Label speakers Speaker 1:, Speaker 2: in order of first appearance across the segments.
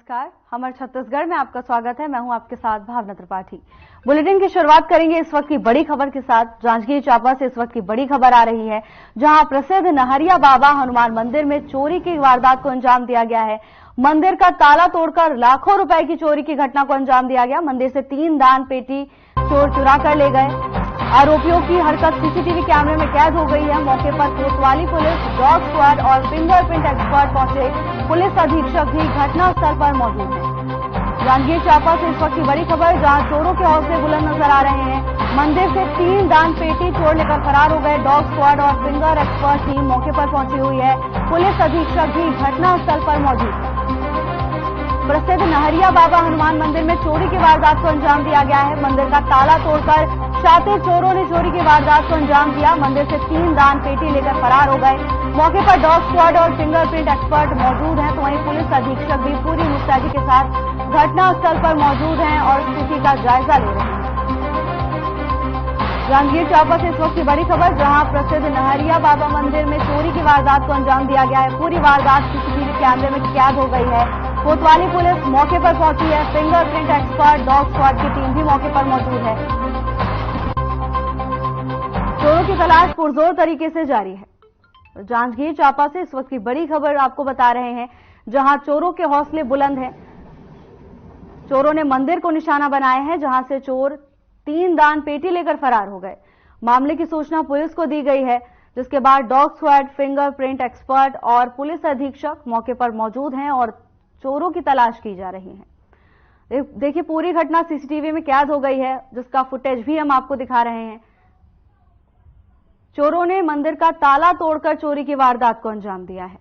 Speaker 1: नमस्कार, हमर छत्तीसगढ़ में आपका स्वागत है। मैं हूं आपके साथ भावना त्रिपाठी। बुलेटिन की शुरुआत करेंगे इस वक्त की बड़ी खबर के साथ। जांजगीर चांपा से इस वक्त की बड़ी खबर आ रही है, जहां प्रसिद्ध नहरिया बाबा हनुमान मंदिर में चोरी की वारदात को अंजाम दिया गया है। मंदिर का ताला तोड़कर लाखों रुपए की चोरी की घटना को अंजाम दिया गया। मंदिर से 3 दान पेटी चोर चुरा कर ले गए। आरोपियों की हरकत सीसीटीवी कैमरे में कैद हो गई है। मौके पर कोतवाली पुलिस, डॉग स्क्वाड और फिंगरप्रिंट एक्सपर्ट पहुंचे। पुलिस अधीक्षक भी घटनास्थल पर मौजूद है। जांजगीर चांपा से इस वक्त की बड़ी खबर, जहां चोरों के हौसले बुलंद नजर आ रहे हैं। मंदिर से 3 दान पेटी चोर लेकर फरार हो गए। डॉग स्क्वाड और फिंगर एक्सपर्ट टीम मौके पर पहुंची हुई है। पुलिस अधीक्षक भी घटनास्थल पर मौजूद है। प्रसिद्ध नहरिया बाबा हनुमान मंदिर में चोरी की वारदात को अंजाम दिया गया है। मंदिर का ताला तोड़कर शातिर चोरों ने चोरी की वारदात को अंजाम दिया। मंदिर से 3 दान पेटी लेकर फरार हो गए। मौके पर डॉग स्क्वाड और फिंगरप्रिंट एक्सपर्ट मौजूद हैं, तो वहीं पुलिस अधीक्षक भी पूरी मुस्तैदी के साथ घटनास्थल पर मौजूद हैं और स्थिति का जायजा ले रहे हैं। जांजगीर चांपा से इस वक्त की बड़ी खबर, जहां प्रसिद्ध नहरिया बाबा मंदिर में चोरी की वारदात को अंजाम दिया गया है। पूरी वारदात सीसीटीवी कैमरे में कैद हो गई है। कोतवाली पुलिस मौके पर पहुंची है। फिंगरप्रिंट एक्सपर्ट, डॉग स्क्वाड की टीम भी मौके पर मौजूद है। चोरों की तलाश पुरजोर तरीके से जारी है। जांजगीर चांपा से इस वक्त की बड़ी खबर आपको बता रहे हैं, जहां चोरों के हौसले बुलंद हैं। चोरों ने मंदिर को निशाना बनाया है, जहां से चोर 3 दान पेटी लेकर फरार हो गए। मामले की सूचना पुलिस को दी गई है, जिसके बाद डॉग स्क्वाड, फिंगरप्रिंट एक्सपर्ट और पुलिस अधीक्षक मौके पर मौजूद हैं और चोरों की तलाश की जा रही है। देखिए, पूरी घटना सीसीटीवी में कैद हो गई है, जिसका फुटेज भी हम आपको दिखा रहे हैं। चोरों ने मंदिर का ताला तोड़कर चोरी की वारदात को अंजाम दिया है।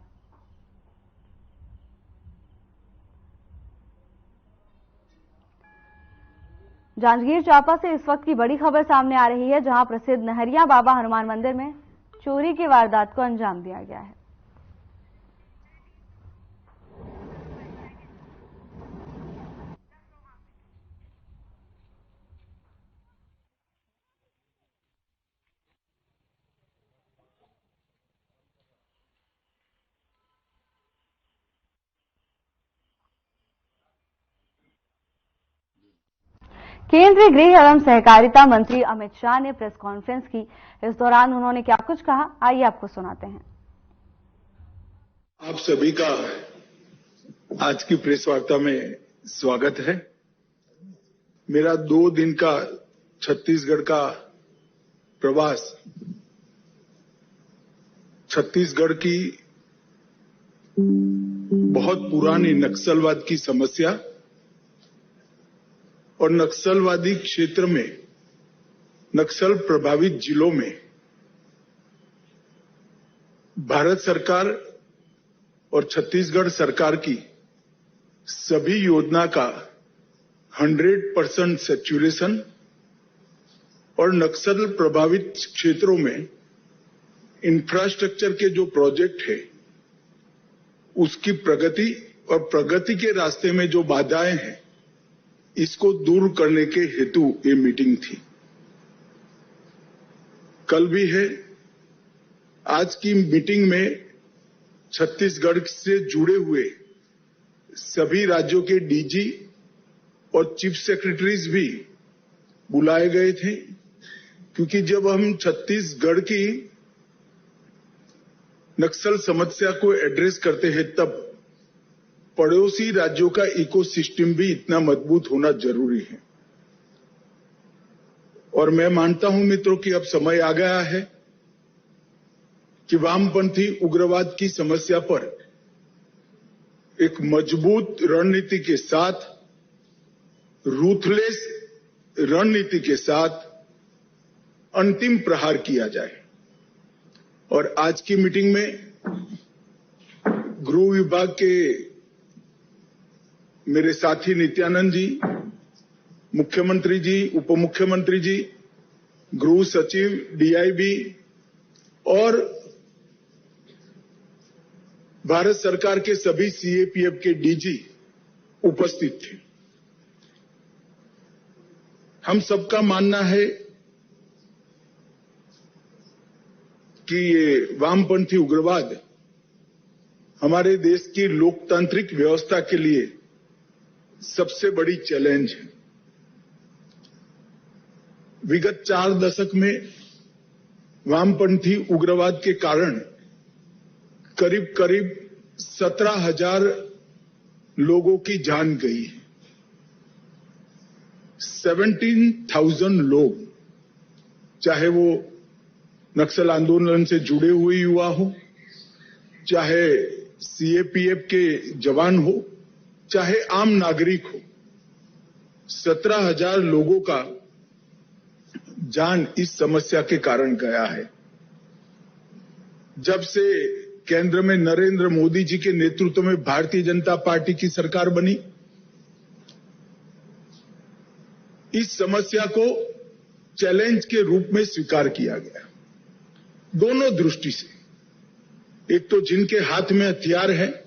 Speaker 1: जांजगीर चांपा से इस वक्त की बड़ी खबर सामने आ रही है, जहां प्रसिद्ध नहरिया बाबा हनुमान मंदिर में चोरी की वारदात को अंजाम दिया गया है। केंद्रीय गृह एवं सहकारिता मंत्री अमित शाह ने प्रेस कॉन्फ्रेंस की। इस दौरान उन्होंने क्या कुछ कहा, आइए आपको सुनाते हैं।
Speaker 2: आप सभी का आज की प्रेस वार्ता में स्वागत है। मेरा 2 दिन का छत्तीसगढ़ का प्रवास छत्तीसगढ़ की बहुत पुरानी नक्सलवाद की समस्या और नक्सलवादी क्षेत्र में, नक्सल प्रभावित जिलों में भारत सरकार और छत्तीसगढ़ सरकार की सभी योजना का 100% सैचुरेशन और नक्सल प्रभावित क्षेत्रों में इंफ्रास्ट्रक्चर के जो प्रोजेक्ट है उसकी प्रगति और प्रगति के रास्ते में जो बाधाएं हैं, इसको दूर करने के हेतु ये मीटिंग थी। कल भी है। आज की मीटिंग में छत्तीसगढ़ से जुड़े हुए सभी राज्यों के डीजी और चीफ सेक्रेटरीज भी बुलाए गए थे, क्योंकि जब हम छत्तीसगढ़ की नक्सल समस्या को एड्रेस करते हैं, तब पड़ोसी राज्यों का इकोसिस्टम भी इतना मजबूत होना जरूरी है। और मैं मानता हूं मित्रों कि अब समय आ गया है कि वामपंथी उग्रवाद की समस्या पर एक मजबूत रणनीति के साथ, रूथलेस रणनीति के साथ अंतिम प्रहार किया जाए। और आज की मीटिंग में गृह विभाग के मेरे साथी नित्यानंद जी, मुख्यमंत्री जी, उप मुख्यमंत्री जी, गृह सचिव, डीआईबी और भारत सरकार के सभी सीएपीएफ के डीजी उपस्थित थे। हम सबका मानना है कि ये वामपंथी उग्रवाद हमारे देश की लोकतांत्रिक व्यवस्था के लिए सबसे बड़ी चैलेंज है। विगत 4 दशक में वामपंथी उग्रवाद के कारण करीब करीब 17,000 लोगों की जान गई है। 17,000 लोग, चाहे वो नक्सल आंदोलन से जुड़े हुए युवा हो, चाहे सीएपीएफ के जवान हो, चाहे आम नागरिक हो, 17,000 लोगों का जान इस समस्या के कारण गया है। जब से केंद्र में नरेंद्र मोदी जी के नेतृत्व में भारतीय जनता पार्टी की सरकार बनी, इस समस्या को चैलेंज के रूप में स्वीकार किया गया, दोनों दृष्टि से। एक तो जिनके हाथ में हथियार है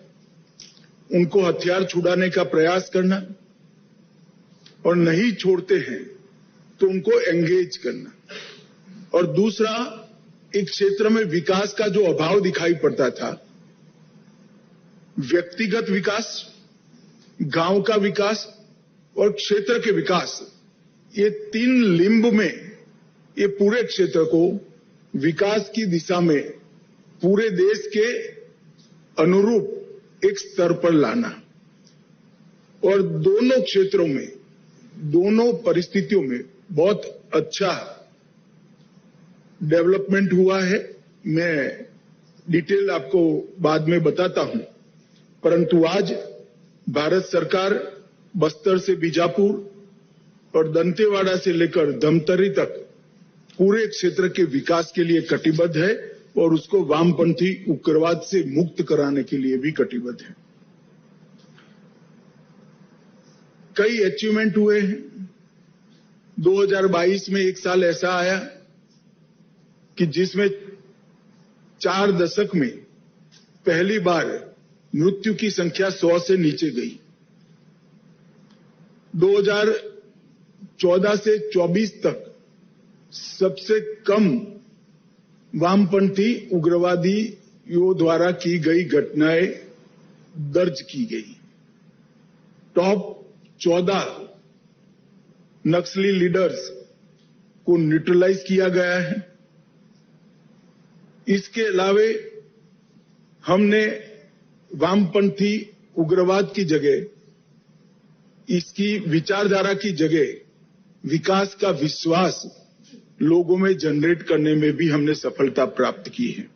Speaker 2: उनको हथियार छुड़ाने का प्रयास करना, और नहीं छोड़ते हैं तो उनको एंगेज करना, और दूसरा एक क्षेत्र में विकास का जो अभाव दिखाई पड़ता था, व्यक्तिगत विकास, गांव का विकास और क्षेत्र के विकास, ये 3 लिंब में ये पूरे क्षेत्र को विकास की दिशा में पूरे देश के अनुरूप एक स्तर पर लाना, और दोनों क्षेत्रों में, दोनों परिस्थितियों में बहुत अच्छा डेवलपमेंट हुआ है। मैं डिटेल आपको बाद में बताता हूं, परंतु आज भारत सरकार बस्तर से बीजापुर और दंतेवाड़ा से लेकर धमतरी तक पूरे क्षेत्र के विकास के लिए कटिबद्ध है, और उसको वामपंथी उग्रवाद से मुक्त कराने के लिए भी कटिबद्ध है। कई अचीवमेंट हुए हैं। 2022 में एक साल ऐसा आया कि जिसमें 4 दशक में पहली बार मृत्यु की संख्या 100 से नीचे गई। 2014 से 24 तक सबसे कम वामपंथी उग्रवादियों द्वारा की गई घटनाएं दर्ज की गई। टॉप 14 नक्सली लीडर्स को न्यूट्रलाइज किया गया है। इसके अलावे हमने वामपंथी उग्रवाद की जगह, इसकी विचारधारा की जगह विकास का विश्वास लोगों में जनरेट करने में भी हमने सफलता प्राप्त की है।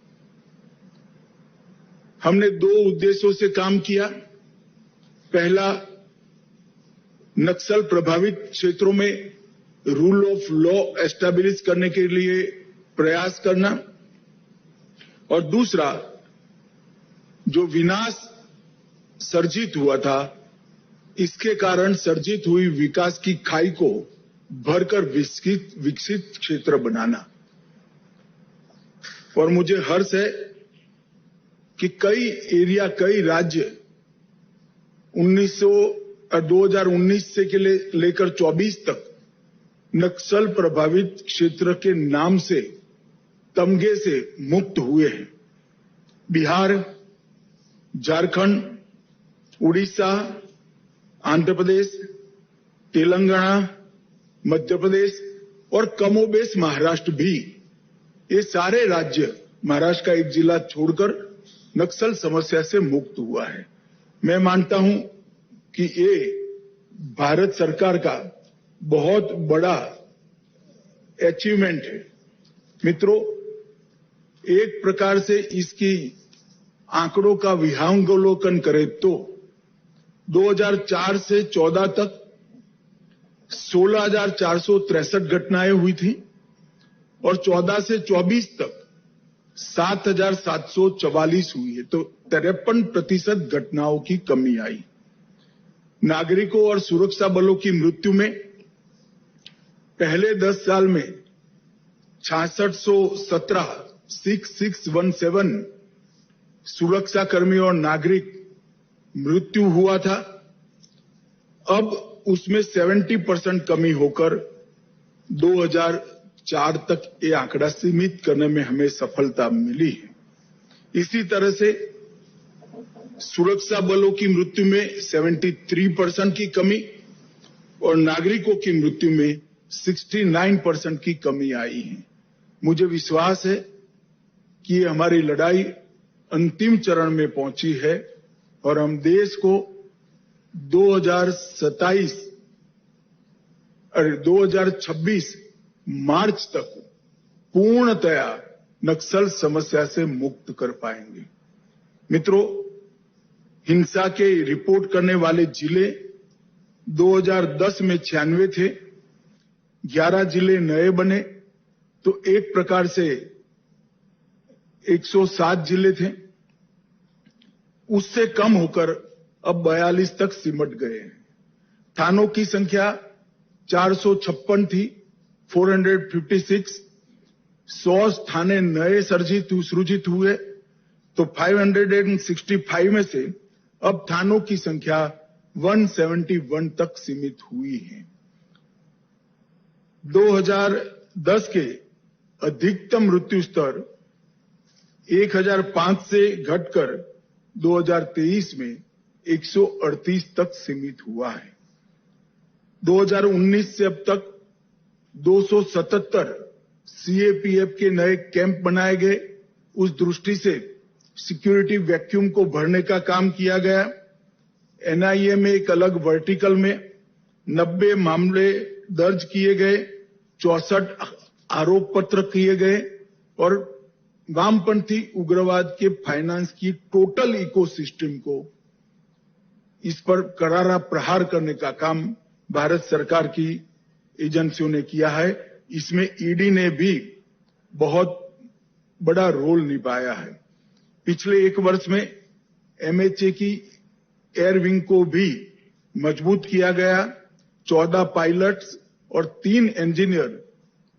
Speaker 2: हमने 2 उद्देश्यों से काम किया। पहला, नक्सल प्रभावित क्षेत्रों में रूल ऑफ लॉ एस्टैब्लिश करने के लिए प्रयास करना, और दूसरा, जो विनाश सर्जित हुआ था, इसके कारण सर्जित हुई विकास की खाई को भरकर विकसित क्षेत्र बनाना। और मुझे हर्ष है कि कई राज्य 2019 से लेकर 24 तक नक्सल प्रभावित क्षेत्र के नाम से, तमगे से मुक्त हुए हैं। बिहार, झारखंड, उड़ीसा, आंध्र प्रदेश, तेलंगाना, मध्य प्रदेश और कमोबेश महाराष्ट्र भी, ये सारे राज्य, महाराष्ट्र का एक जिला छोड़कर, नक्सल समस्या से मुक्त हुआ है। मैं मानता हूं कि ये भारत सरकार का बहुत बड़ा अचीवमेंट है। मित्रों, एक प्रकार से इसकी आंकड़ों का विहंगावलोकन करें तो 2004 से 14 तक 16,463 घटनाएं हुई थी, और 14 से 24 तक 7,744 हुई है, तो 53% घटनाओं की कमी आई। नागरिकों और सुरक्षा बलों की मृत्यु में पहले 10 साल में 6617 सुरक्षा कर्मी और नागरिक मृत्यु हुआ था। अब उसमें 70% कमी होकर 2004 तक ये आंकड़ा सीमित करने में हमें सफलता मिली है। इसी तरह से सुरक्षा बलों की मृत्यु में 73% की कमी और नागरिकों की मृत्यु में 69% की कमी आई है। मुझे विश्वास है कि हमारी लड़ाई अंतिम चरण में पहुंची है और हम देश को 2026 मार्च तक पूर्णतया नक्सल समस्या से मुक्त कर पाएंगे। मित्रों, हिंसा के रिपोर्ट करने वाले जिले 2010 में 96 थे, 11 जिले नए बने, तो एक प्रकार से 107 जिले थे। उससे कम होकर अब 42 तक सिमट गए हैं। थानों की संख्या 456 थी, 456। 100 थाने नए सृजित हुए, तो 565 में से अब थानों की संख्या 171 तक सीमित हुई है। 2010 के अधिकतम मृत्यु स्तर 1005 से घटकर 2023 में 138 तक सीमित हुआ है। 2019 से अब तक 277 सीएपीएफ के नए कैंप बनाए गए। उस दृष्टि से सिक्योरिटी वैक्यूम को भरने का काम किया गया। एनआईए में एक अलग वर्टिकल में 90 मामले दर्ज किए गए, 64 आरोप पत्र किए गए और वामपंथी उग्रवाद के फाइनेंस की टोटल इकोसिस्टम को इस पर करारा प्रहार करने का काम भारत सरकार की एजेंसियों ने किया है। इसमें ईडी ने भी बहुत बड़ा रोल निभाया है। पिछले एक वर्ष में एमएचए की एयर विंग को भी मजबूत किया गया। 14 पायलट्स और 3 इंजीनियर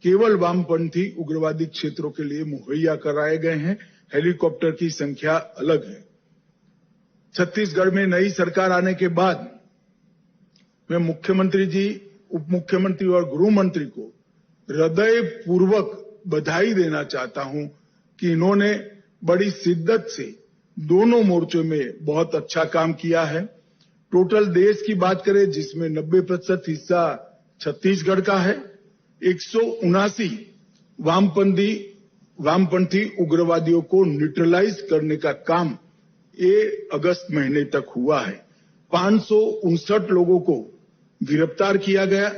Speaker 2: केवल वामपंथी उग्रवादी क्षेत्रों के लिए मुहैया कराए गए हैं। हेलीकॉप्टर की संख्या अलग है। छत्तीसगढ़ में नई सरकार आने के बाद मैं मुख्यमंत्री जी, उप मुख्यमंत्री और गृह मंत्री को हृदय पूर्वक बधाई देना चाहता हूं कि इन्होंने बड़ी शिद्दत से दोनों मोर्चों में बहुत अच्छा काम किया है। टोटल देश की बात करें जिसमें 90% हिस्सा छत्तीसगढ़ का है, 179 वामपंथी उग्रवादियों को न्यूट्रलाइज करने का काम अगस्त महीने तक हुआ है। 559 लोगों को गिरफ्तार किया गया,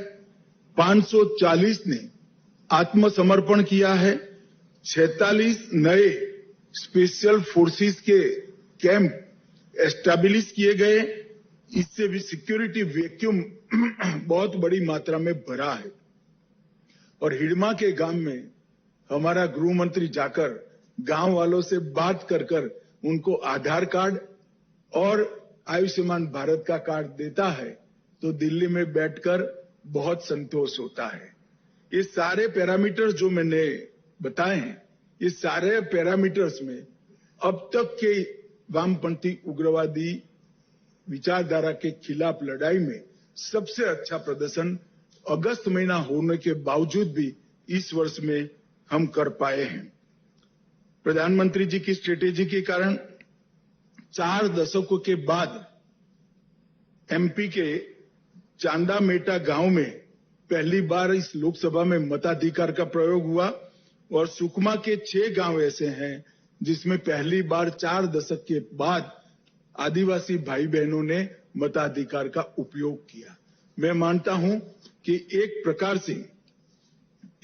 Speaker 2: 540 ने आत्मसमर्पण किया है, 46 नए स्पेशल फोर्सेस के कैंप एस्टैब्लिश किए गए। इससे भी सिक्योरिटी वैक्यूम बहुत बड़ी मात्रा में भरा है। और हिडमा के गांव में हमारा गृह मंत्री जाकर गांव वालों से बात कर उनको आधार कार्ड और आयुष्मान भारत का कार्ड देता है तो दिल्ली में बैठकर बहुत संतोष होता है। ये सारे पैरामीटर्स जो मैंने बताए हैं, ये सारे पैरामीटर्स में अब तक के वामपंथी उग्रवादी विचारधारा के खिलाफ लड़ाई में सबसे अच्छा प्रदर्शन अगस्त महीना होने के बावजूद भी इस वर्ष में हम कर पाए हैं। प्रधानमंत्री जी की स्ट्रेटेजी के कारण 4 दशकों के बाद एमपी के चांदा मेटा गांव में पहली बार इस लोकसभा में मताधिकार का प्रयोग हुआ और सुकमा के 6 गांव ऐसे हैं जिसमें पहली बार 4 दशक के बाद आदिवासी भाई बहनों ने मताधिकार का उपयोग किया। मैं मानता हूं कि एक प्रकार से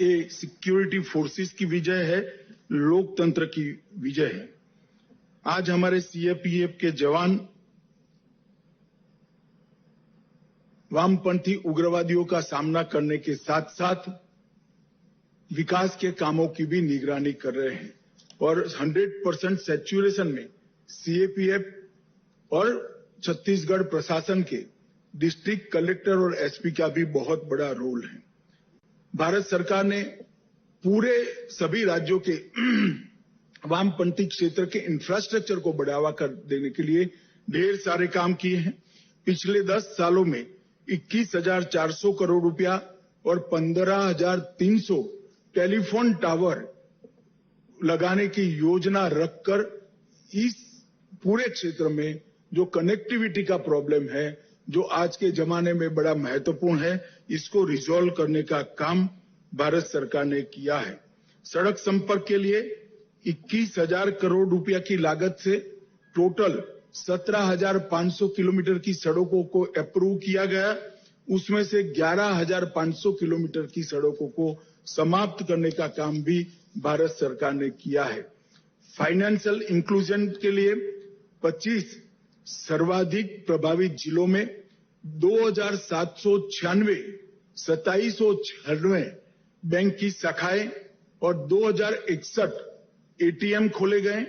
Speaker 2: ये सिक्योरिटी फोर्सेस की विजय है, लोकतंत्र की विजय है। आज हमारे सीएपीएफ के जवान वामपंथी उग्रवादियों का सामना करने के साथ साथ विकास के कामों की भी निगरानी कर रहे हैं और 100% सैचुरेशन में सीएपीएफ और छत्तीसगढ़ प्रशासन के डिस्ट्रिक्ट कलेक्टर और एसपी का भी बहुत बड़ा रोल है। भारत सरकार ने पूरे सभी राज्यों के वामपंथी क्षेत्र के इंफ्रास्ट्रक्चर को बढ़ावा कर देने के लिए ढेर सारे काम किए हैं। पिछले 10 सालों में 21,400 करोड़ रुपया और 15,300 टेलीफोन टावर लगाने की योजना रखकर इस पूरे क्षेत्र में जो कनेक्टिविटी का प्रॉब्लम है, जो आज के जमाने में बड़ा महत्वपूर्ण है, इसको रिजॉल्व करने का काम भारत सरकार ने किया है। सड़क संपर्क के लिए 21,000 करोड़ रुपया की लागत से टोटल 17,500 किलोमीटर की सड़कों को अप्रूव किया गया। उसमें से 11,500 किलोमीटर की सड़कों को समाप्त करने का काम भी भारत सरकार ने किया है। फाइनेंशियल इंक्लूजन के लिए 25 सर्वाधिक प्रभावित जिलों में 2,796 2796 बैंक की शाखाएं और 2,061 एटीएम खोले गए।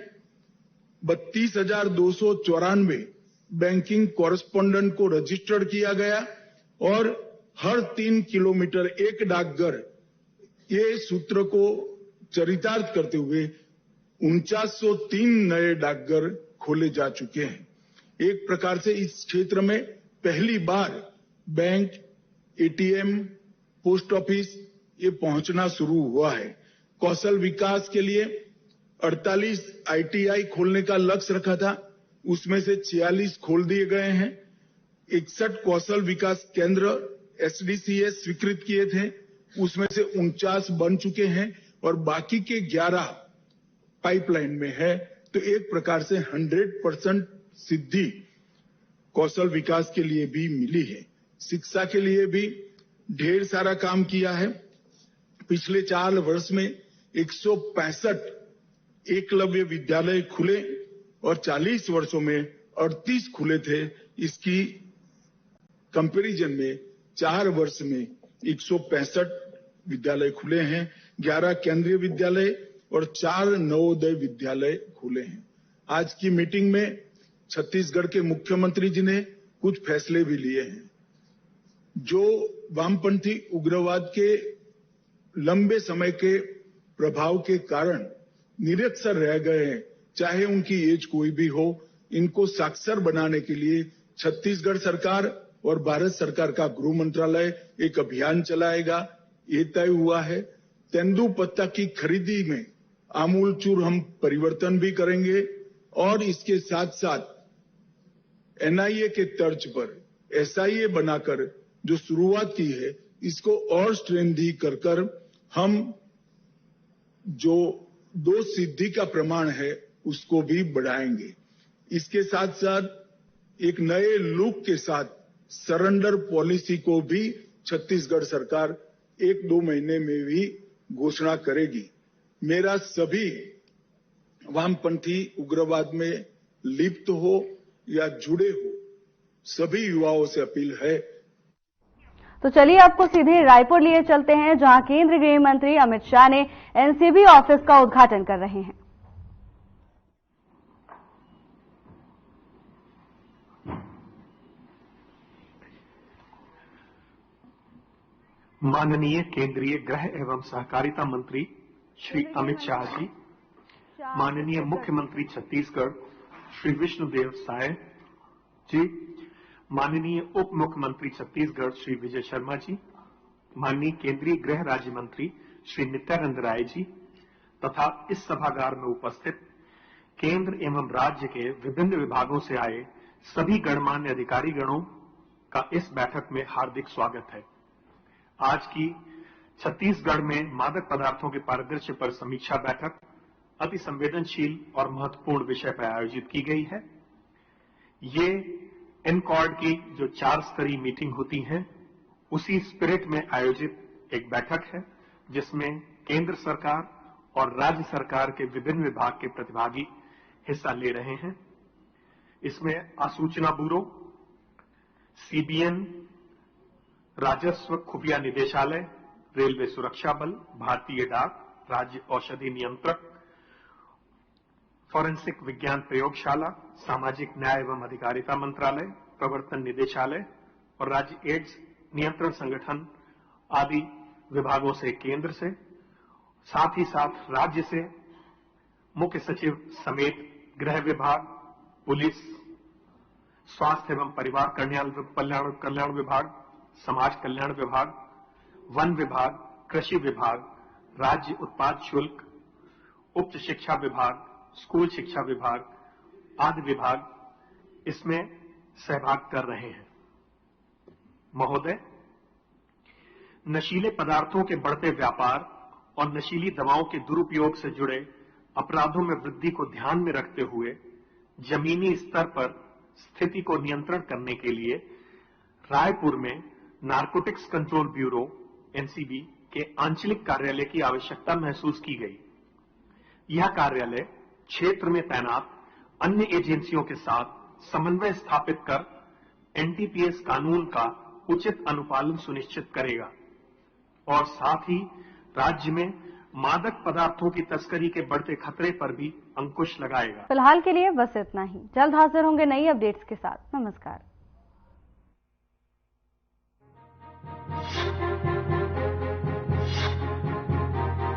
Speaker 2: 32,294 बैंकिंग कॉरेस्पोंडेंट को रजिस्टर्ड किया गया और हर 3 किलोमीटर एक डाकघर, ये सूत्र को चरितार्थ करते हुए 4903 नए डाकघर खोले जा चुके हैं। एक प्रकार से इस क्षेत्र में पहली बार बैंक, एटीएम, पोस्ट ऑफिस ये पहुंचना शुरू हुआ है। कौशल विकास के लिए 48 आईटीआई खोलने का लक्ष्य रखा था, उसमें से 46 खोल दिए गए हैं। 61 कौशल विकास केंद्र एसडीसीएस स्वीकृत किए थे, उसमें से 49 बन चुके हैं और बाकी के 11 पाइपलाइन में है। तो एक प्रकार से 100% सिद्धि कौशल विकास के लिए भी मिली है। शिक्षा के लिए भी ढेर सारा काम किया है। पिछले 4 वर्ष में 165 एकलव्य विद्यालय खुले और 40 वर्षों में 38 खुले थे। इसकी कंपैरिजन में 4 वर्ष में 165 विद्यालय खुले हैं, 11 केंद्रीय विद्यालय और 4 नवोदय विद्यालय खुले हैं। आज की मीटिंग में छत्तीसगढ़ के मुख्यमंत्री जी ने कुछ फैसले भी लिए हैं। जो वामपंथी उग्रवाद के लंबे समय के प्रभाव के कारण निरक्षर रह गए हैं, चाहे उनकी एज कोई भी हो, इनको साक्षर बनाने के लिए छत्तीसगढ़ सरकार और भारत सरकार का गृह मंत्रालय एक अभियान चलाएगा, ये तय हुआ है। तेंदुपत्ता की खरीदी में आमूलचूल हम परिवर्तन भी करेंगे और इसके साथ साथ एनआईए के तर्ज पर एसआईए बनाकर जो शुरुआत की है, इसको और स्ट्रेंथी कर हम जो 2 सिद्धि का प्रमाण है उसको भी बढ़ाएंगे। इसके साथ साथ एक नए लुक के साथ सरेंडर पॉलिसी को भी छत्तीसगढ़ सरकार 1-2 महीने में भी घोषणा करेगी। मेरा सभी वामपंथी उग्रवाद में लिप्त हो या जुड़े हो सभी युवाओं से अपील है।
Speaker 1: तो चलिए आपको सीधे रायपुर लिए चलते हैं, जहां केंद्रीय गृह मंत्री अमित शाह ने एनसीबी ऑफिस का उद्घाटन कर रहे हैं।
Speaker 3: माननीय केंद्रीय गृह एवं सहकारिता मंत्री श्री अमित शाह जी, माननीय मुख्यमंत्री छत्तीसगढ़ श्री विष्णुदेव साय जी, माननीय उप मुख्यमंत्री छत्तीसगढ़ श्री विजय शर्मा जी, माननीय केंद्रीय गृह राज्य मंत्री श्री नित्यानंद राय जी तथा इस सभागार में उपस्थित केंद्र एवं राज्य के विभिन्न विभागों से आए सभी गणमान्य अधिकारी गणों का इस बैठक में हार्दिक स्वागत है। आज की छत्तीसगढ़ में मादक पदार्थों के परिदृश्य पर समीक्षा बैठक अति संवेदनशील और महत्वपूर्ण विषय पर आयोजित की गई है। ये इनकॉर्ड की जो 4 स्तरीय मीटिंग होती है, उसी स्पिरिट में आयोजित एक बैठक है, जिसमें केंद्र सरकार और राज्य सरकार के विभिन्न विभाग के प्रतिभागी हिस्सा ले रहे हैं। इसमें आसूचना ब्यूरो, सीबीएन, राजस्व खुफिया निदेशालय, रेलवे सुरक्षा बल, भारतीय डाक, राज्य औषधि नियंत्रक, फॉरेंसिक विज्ञान प्रयोगशाला, सामाजिक न्याय एवं अधिकारिता मंत्रालय, प्रवर्तन निदेशालय और राज्य एड्स नियंत्रण संगठन आदि विभागों से केंद्र से, साथ ही साथ राज्य से मुख्य सचिव समेत गृह विभाग, पुलिस, स्वास्थ्य एवं परिवार कल्याण विभाग, समाज कल्याण विभाग, वन विभाग, कृषि विभाग, राज्य उत्पाद शुल्क, उच्च शिक्षा विभाग, स्कूल शिक्षा विभाग आदि विभाग इसमें सहभाग कर रहे हैं। महोदय, नशीले पदार्थों के बढ़ते व्यापार और नशीली दवाओं के दुरुपयोग से जुड़े अपराधों में वृद्धि को ध्यान में रखते हुए जमीनी स्तर पर स्थिति को नियंत्रण करने के लिए रायपुर में नारकोटिक्स कंट्रोल ब्यूरो एनसीबी के आंचलिक कार्यालय की आवश्यकता महसूस की गई। यह कार्यालय क्षेत्र में तैनात अन्य एजेंसियों के साथ समन्वय स्थापित कर एनडीपीएस कानून का उचित अनुपालन सुनिश्चित करेगा और साथ ही राज्य में मादक पदार्थों की तस्करी के बढ़ते खतरे पर भी अंकुश लगाएगा।
Speaker 1: फिलहाल के लिए बस इतना ही। जल्द हाजिर होंगे नई अपडेट्स के साथ। नमस्कार।